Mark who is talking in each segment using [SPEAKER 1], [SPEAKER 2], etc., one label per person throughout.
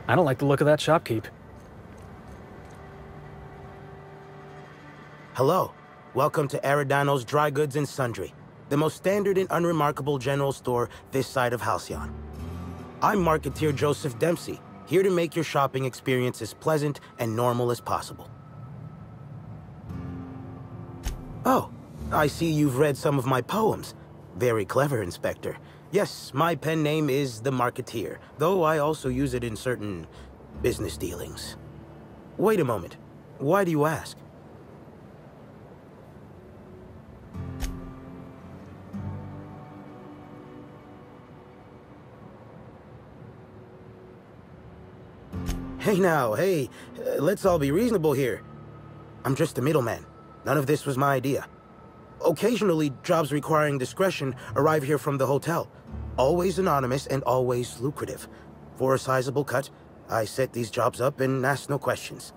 [SPEAKER 1] I don't like the look of that shopkeep.
[SPEAKER 2] Hello. Welcome to Eridanos Dry Goods and Sundry, the most standard and unremarkable general store this side of Halcyon. I'm marketeer Joseph Dempsey, here to make your shopping experience as pleasant and normal as possible. Oh, I see you've read some of my poems. Very clever, Inspector. Yes, my pen name is The Marketeer, though I also use it in certain business dealings. Wait a moment. Why do you ask? Hey now, hey, let's all be reasonable here. I'm just a middleman. None of this was my idea. Occasionally, jobs requiring discretion arrive here from the hotel. Always anonymous and always lucrative. For a sizable cut, I set these jobs up and ask no questions.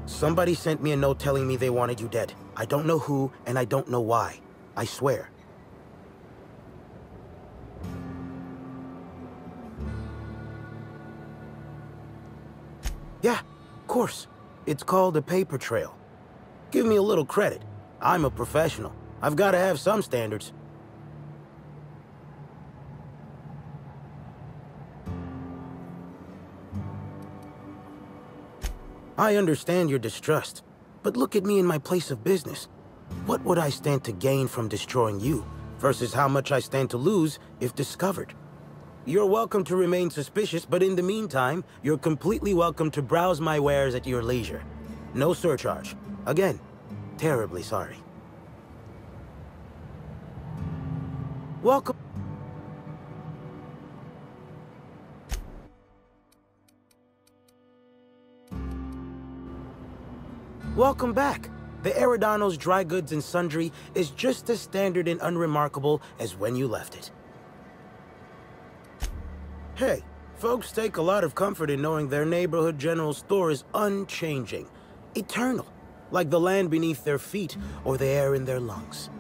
[SPEAKER 2] Somebody sent me a note telling me they wanted you dead. I don't know who, and I don't know why. I swear. Yeah, of course. It's called a paper trail. Give me a little credit. I'm a professional. I've got to have some standards. I understand your distrust, but look at me in my place of business. What would I stand to gain from destroying you, versus how much I stand to lose if discovered? You're welcome to remain suspicious, but in the meantime, you're completely welcome to browse my wares at your leisure. No surcharge. Again, terribly sorry. Welcome. Welcome back. The Eridanos Dry Goods and Sundry is just as standard and unremarkable as when you left it. Hey, folks take a lot of comfort in knowing their neighborhood general store is unchanging, eternal, like the land beneath their feet or the air in their lungs.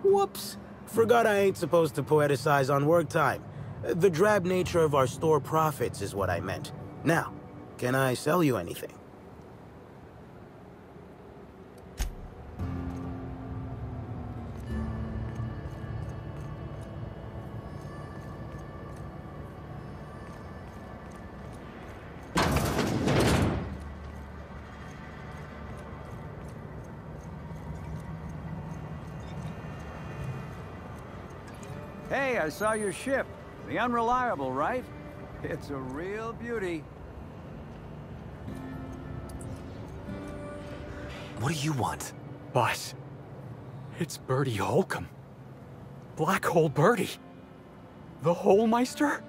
[SPEAKER 2] Whoops, forgot I ain't supposed to poeticize on work time. The drab nature of our store profits is what I meant. Now, can I sell you anything?
[SPEAKER 3] Hey, I saw your ship. The Unreliable, right? It's a real beauty.
[SPEAKER 4] What do you want?
[SPEAKER 1] Boss, it's Bertie Holcomb. Black Hole Bertie. The Holmeister?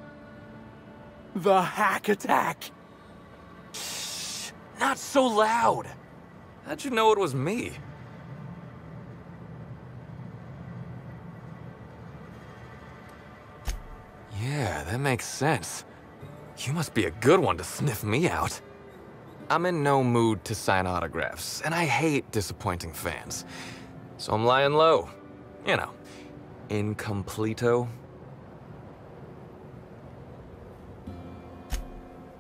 [SPEAKER 1] The Hack Attack.
[SPEAKER 4] Shh! Not so loud!
[SPEAKER 5] How'd you know it was me? Yeah, that makes sense. You must be a good one to sniff me out. I'm in no mood to sign autographs, and I hate disappointing fans. So I'm lying low. You know, incompleto.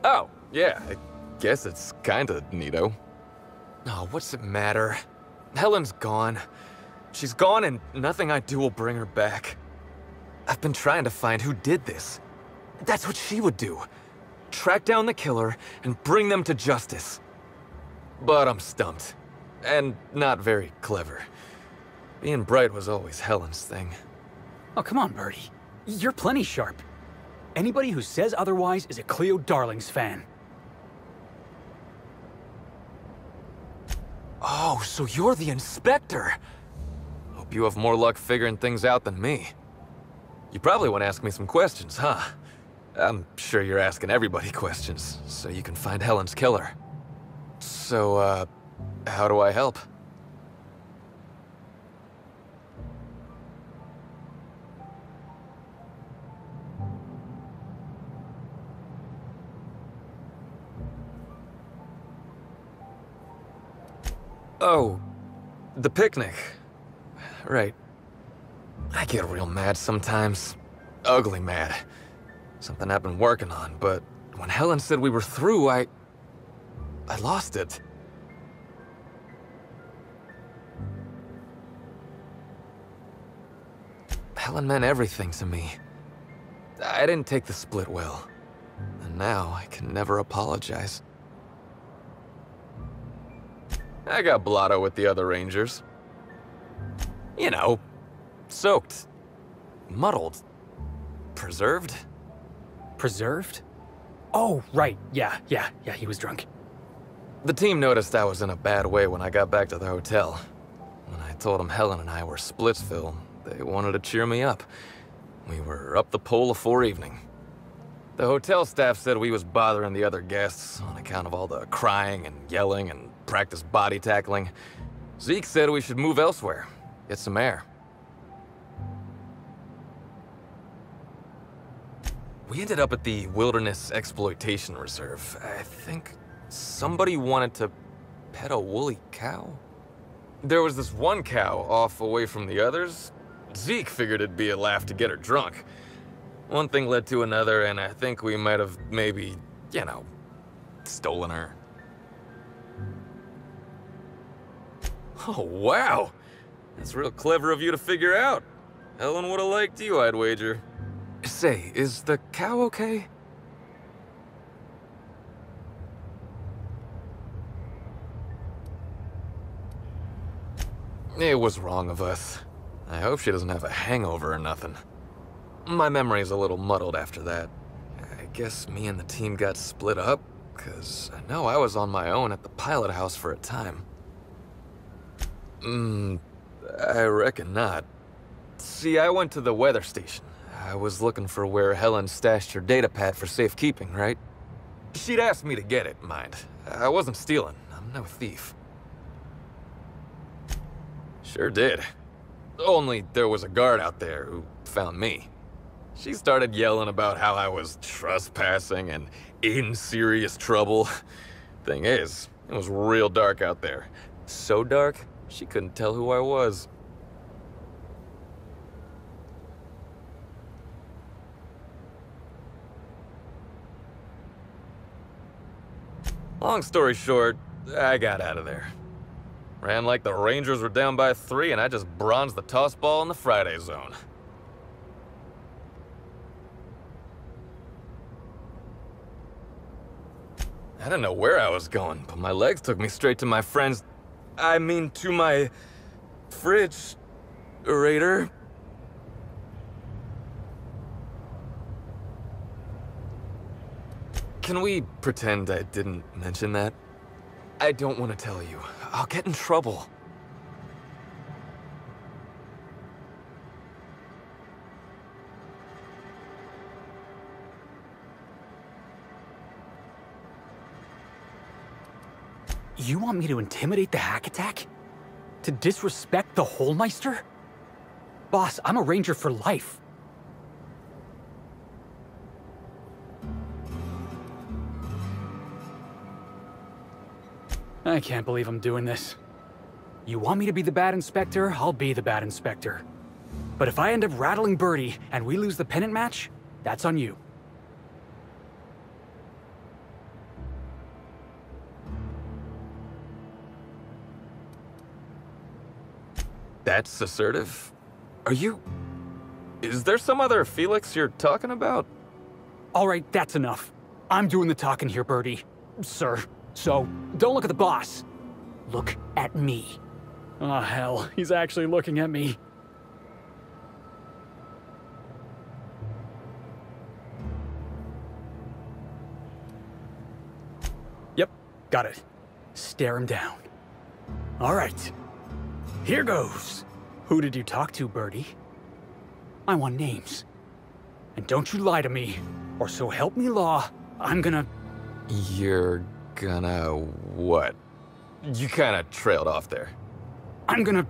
[SPEAKER 5] Oh, yeah, I guess it's kinda neato. Oh, what's it matter? Helen's gone. She's gone and nothing I do will bring her back. I've been trying to find who did this. That's what she would do. Track down the killer and bring them to justice. But I'm stumped. And not very clever. Being bright was always Helen's thing.
[SPEAKER 1] Oh, come on, Bertie. You're plenty sharp. Anybody who says otherwise is a Cleo Darlings fan.
[SPEAKER 5] Oh, so you're the inspector. Hope you have more luck figuring things out than me. You probably want to ask me some questions, huh? I'm sure you're asking everybody questions, so you can find Helen's killer. So, how do I help? Oh, the picnic. Right. I get real mad sometimes. Ugly mad. Something I've been working on, but when Helen said we were through, I lost it. Helen meant everything to me. I didn't take the split well, and now I can never apologize. I got blotto with the other Rangers. You know, soaked, muddled, preserved.
[SPEAKER 1] Preserved? Oh, right. Yeah, he was drunk.
[SPEAKER 5] The team noticed I was in a bad way when I got back to the hotel. When I told them Helen and I were Splitsville, they wanted to cheer me up. We were up the pole afore evening. The hotel staff said we was bothering the other guests on account of all the crying and yelling and practice body tackling. Zeke said we should move elsewhere, get some air. We ended up at the Wilderness Exploitation Reserve. I think somebody wanted to pet a woolly cow. There was this one cow off away from the others. Zeke figured it'd be a laugh to get her drunk. One thing led to another, and I think we might have maybe, you know, stolen her. Oh, wow! That's real clever of you to figure out. Helen would have liked you, I'd wager. Say, is the cow okay? It was wrong of us. I hope she doesn't have a hangover or nothing. My memory's a little muddled after that. I guess me and the team got split up, 'cause I know I was on my own at the pilot house for a time. I reckon not. See, I went to the weather station. I was looking for where Helen stashed her data pad for safekeeping, right? She'd asked me to get it, mind. I wasn't stealing. I'm no thief. Sure did. Only there was a guard out there who found me. She started yelling about how I was trespassing and in serious trouble. Thing is, it was real dark out there. So dark, she couldn't tell who I was. Long story short, I got out of there. Ran like the Rangers were down by 3, and I just bronzed the toss ball in the Friday zone. I didn't know where I was going, but my legs took me straight to my friend's... to my... fridge... Raider. Can we pretend I didn't mention that? I don't want to tell you. I'll get in trouble.
[SPEAKER 1] You want me to intimidate the hack attack? To disrespect the Holmeister? Boss, I'm a Ranger for life. I can't believe I'm doing this. You want me to be the bad inspector? I'll be the bad inspector. But if I end up rattling Bertie and we lose the pennant match, that's on you.
[SPEAKER 5] That's assertive? Are you... Is there some other Felix you're talking about?
[SPEAKER 1] All right, that's enough. I'm doing the talking here, Bertie. Sir. So, don't look at the boss. Look at me. Oh, hell. He's actually looking at me. Yep, got it. Stare him down. All right. Here goes. Who did you talk to, Bertie? I want names. And don't you lie to me, or so help me law, I'm gonna...
[SPEAKER 5] You're gonna what? You kinda trailed off there.
[SPEAKER 1] I'm gonna...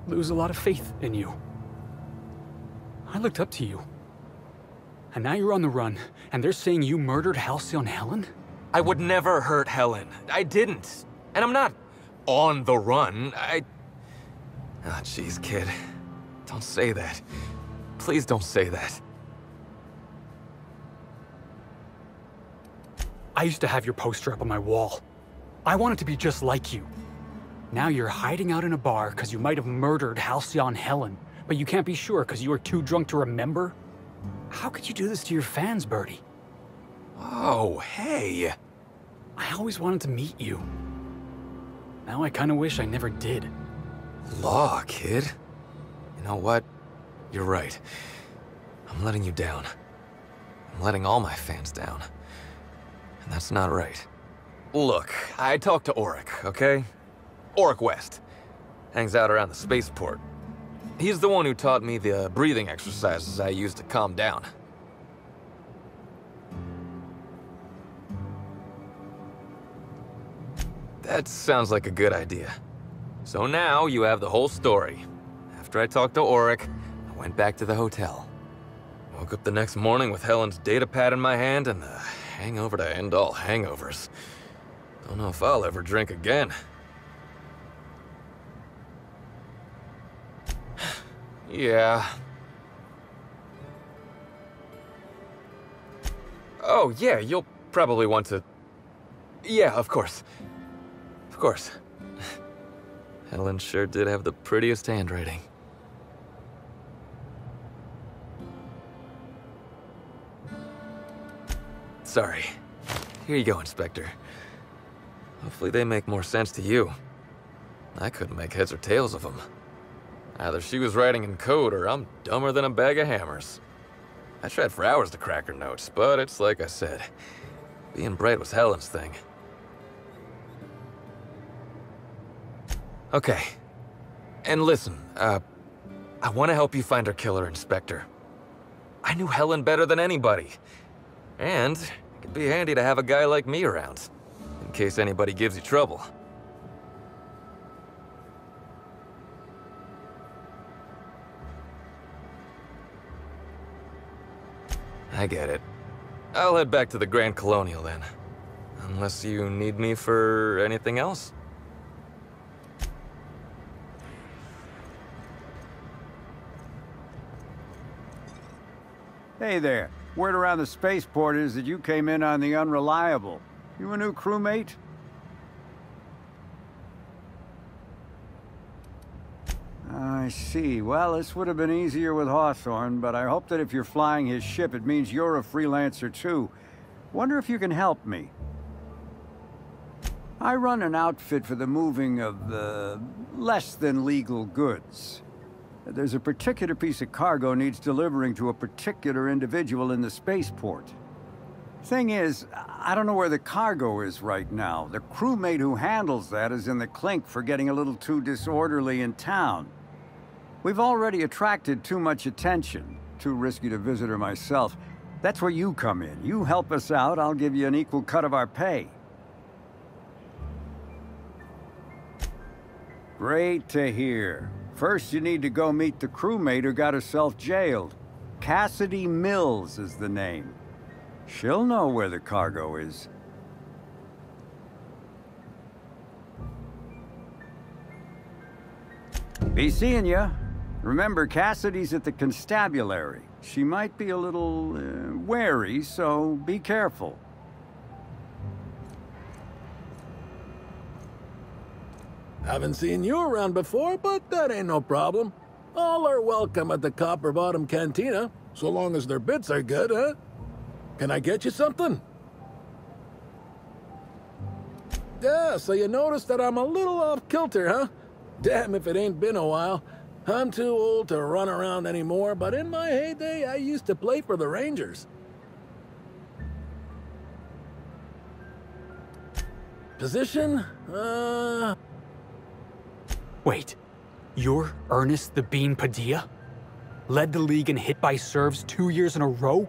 [SPEAKER 1] lose a lot of faith in you. I looked up to you. And now you're on the run, and they're saying you murdered Halcyon Helen?
[SPEAKER 5] I would never hurt Helen. I didn't. And I'm not on the run. Ah, jeez, kid. Don't say that. Please don't say that.
[SPEAKER 1] I used to have your poster up on my wall. I wanted to be just like you. Now you're hiding out in a bar because you might have murdered Halcyon Helen, but you can't be sure because you were too drunk to remember? How could you do this to your fans, Bertie?
[SPEAKER 5] Oh, hey.
[SPEAKER 1] I always wanted to meet you. Now I kinda wish I never did.
[SPEAKER 5] Law, kid. You know what? You're right. I'm letting you down. I'm letting all my fans down. And that's not right. Look, I talked to Auric, okay? Auric West. Hangs out around the spaceport. He's the one who taught me the breathing exercises I use to calm down. That sounds like a good idea. So now you have the whole story. After I talked to Auric, I went back to the hotel. Woke up the next morning with Helen's data pad in my hand and the hangover to end all hangovers. Don't know if I'll ever drink again. Yeah. Oh, yeah, you'll probably want to... Yeah, of course. Of course. Helen sure did have the prettiest handwriting. Sorry. Here you go, Inspector. Hopefully they make more sense to you. I couldn't make heads or tails of them. Either she was writing in code or I'm dumber than a bag of hammers. I tried for hours to crack her notes, but it's like I said. Being bright was Helen's thing. Okay. And listen, I want to help you find her killer, Inspector. I knew Helen better than anybody. And it'd be handy to have a guy like me around, in case anybody gives you trouble. I get it. I'll head back to the Grand Colonial then. Unless you need me for anything else?
[SPEAKER 3] Hey there. Word around the spaceport is that you came in on the Unreliable. You a new crewmate? I see. Well, this would have been easier with Hawthorne, but I hope that if you're flying his ship, it means you're a freelancer too. Wonder if you can help me. I run an outfit for the moving of less than legal goods. There's a particular piece of cargo needs delivering to a particular individual in the spaceport. Thing is, I don't know where the cargo is right now. The crewmate who handles that is in the clink for getting a little too disorderly in town. We've already attracted too much attention. Too risky to visit her myself. That's where you come in. You help us out, I'll give you an equal cut of our pay. Great to hear. First, you need to go meet the crewmate who got herself jailed. Cassidy Mills is the name. She'll know where the cargo is. Be seeing ya. Remember, Cassidy's at the constabulary. She might be a little wary, so be careful.
[SPEAKER 6] Haven't seen you around before, but that ain't no problem. All are welcome at the Copper Bottom Cantina, so long as their bits are good, huh? Can I get you something? Yeah, so you noticed that I'm a little off kilter, huh? Damn if it ain't been a while. I'm too old to run around anymore, but in my heyday, I used to play for the Rangers. Position?
[SPEAKER 1] Wait, you're Ernest the Bean Padilla? Led the league in hit by serves 2 years in a row?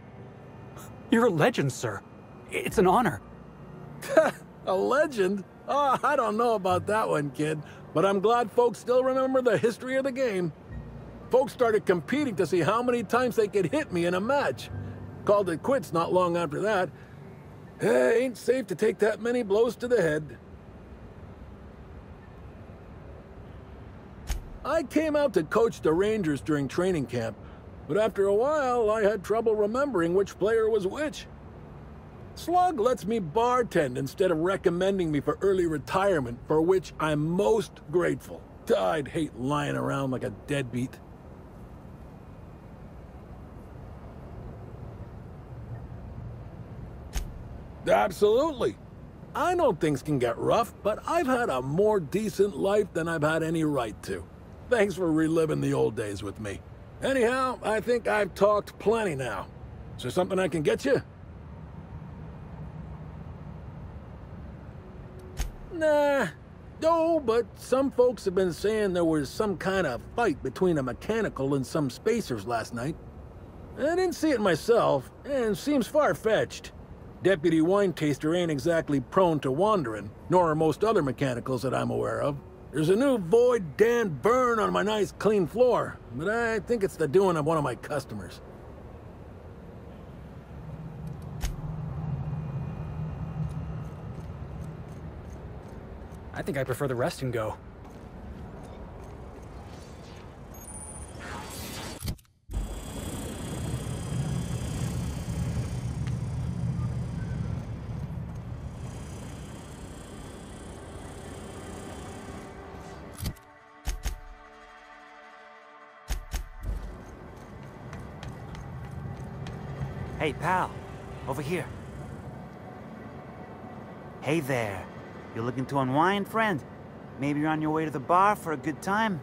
[SPEAKER 1] You're a legend, sir. It's an honor.
[SPEAKER 6] A legend? Oh, I don't know about that one, kid. But I'm glad folks still remember the history of the game. Folks started competing to see how many times they could hit me in a match. Called it quits not long after that. Ain't safe to take that many blows to the head. I came out to coach the Rangers during training camp, but after a while, I had trouble remembering which player was which. Slug lets me bartend instead of recommending me for early retirement, for which I'm most grateful. I'd hate lying around like a deadbeat. Absolutely. I know things can get rough, but I've had a more decent life than I've had any right to. Thanks for reliving the old days with me. Anyhow, I think I've talked plenty now. Is there something I can get you? Nah. No, but some folks have been saying there was some kind of fight between a mechanical and some spacers last night. I didn't see it myself, and seems far-fetched. Deputy Wine Taster ain't exactly prone to wandering, nor are most other mechanicals that I'm aware of. There's a new Void Dan burn on my nice clean floor, but I think it's the doing of one of my customers.
[SPEAKER 1] I think I prefer the rest and go.
[SPEAKER 7] Hey, pal. Over here. Hey there. You looking to unwind, friend? Maybe you're on your way to the bar for a good time?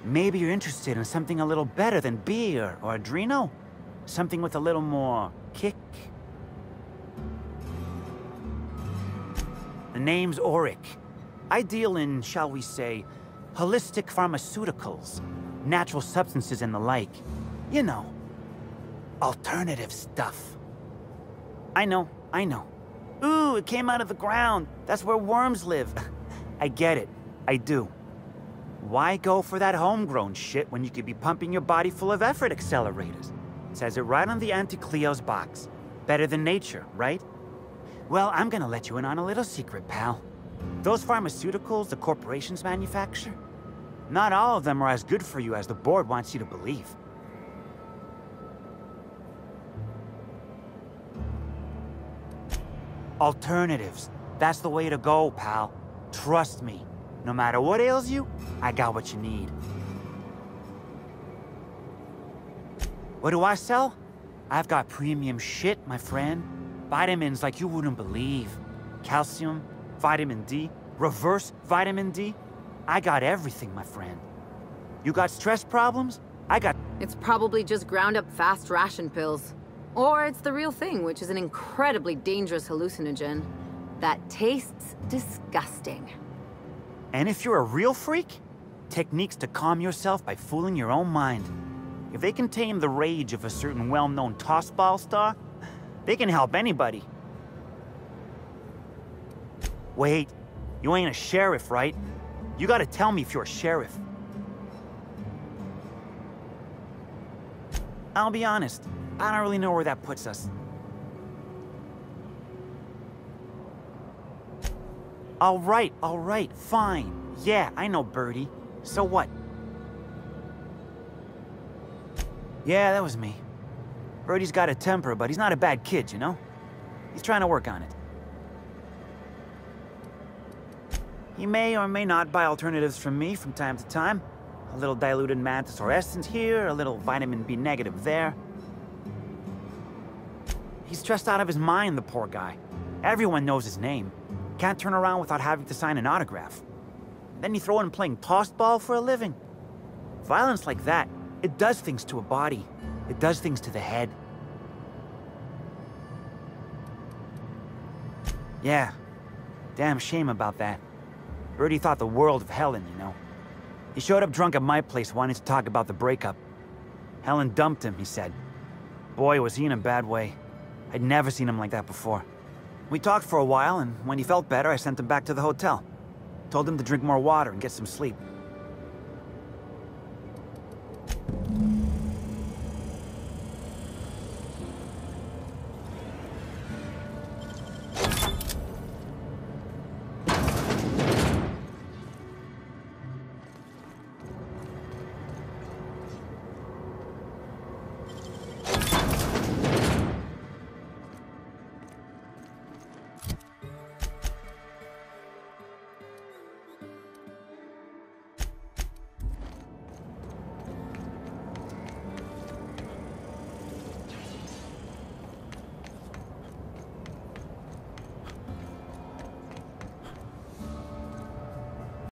[SPEAKER 7] Maybe you're interested in something a little better than beer or Adreno? Something with a little more kick? The name's Auric. I deal in, shall we say, holistic pharmaceuticals, natural substances and the like. You know, alternative stuff. I know. Ooh, it came out of the ground. That's where worms live. I get it. I do. Why go for that homegrown shit when you could be pumping your body full of effort accelerators? Says it right on the Anti-Cleo's box. Better than nature, right? Well, I'm gonna let you in on a little secret, pal. Those pharmaceuticals the corporations manufacture, not all of them are as good for you as the board wants you to believe. Alternatives. That's the way to go, pal. Trust me. No matter what ails you, I got what you need. What do I sell? I've got premium shit, my friend. Vitamins like you wouldn't believe. Calcium, vitamin D, reverse vitamin D. I got everything, my friend. You got stress problems? I got...
[SPEAKER 8] It's probably just ground up fast ration pills. Or it's the real thing, which is an incredibly dangerous hallucinogen that tastes disgusting.
[SPEAKER 7] And if you're a real freak, techniques to calm yourself by fooling your own mind. If they can tame the rage of a certain well-known tossball star, they can help anybody. Wait, you ain't a sheriff, right? You gotta tell me if you're a sheriff. I'll be honest, I don't really know where that puts us. All right, fine. Yeah, I know Bertie. So what? Yeah, that was me. Bertie's got a temper, but he's not a bad kid, you know? He's trying to work on it. He may or may not buy alternatives from me from time to time. A little diluted mantis or essence here, a little vitamin B negative there. He's stressed out of his mind, the poor guy. Everyone knows his name. Can't turn around without having to sign an autograph. Then you throw in playing tossball for a living. Violence like that, it does things to a body. It does things to the head. Yeah, damn shame about that. Bertie thought the world of Helen, you know. He showed up drunk at my place wanting to talk about the breakup. Helen dumped him, he said. Boy, was he in a bad way. I'd never seen him like that before. We talked for a while, and when he felt better, I sent him back to the hotel. Told him to drink more water and get some sleep.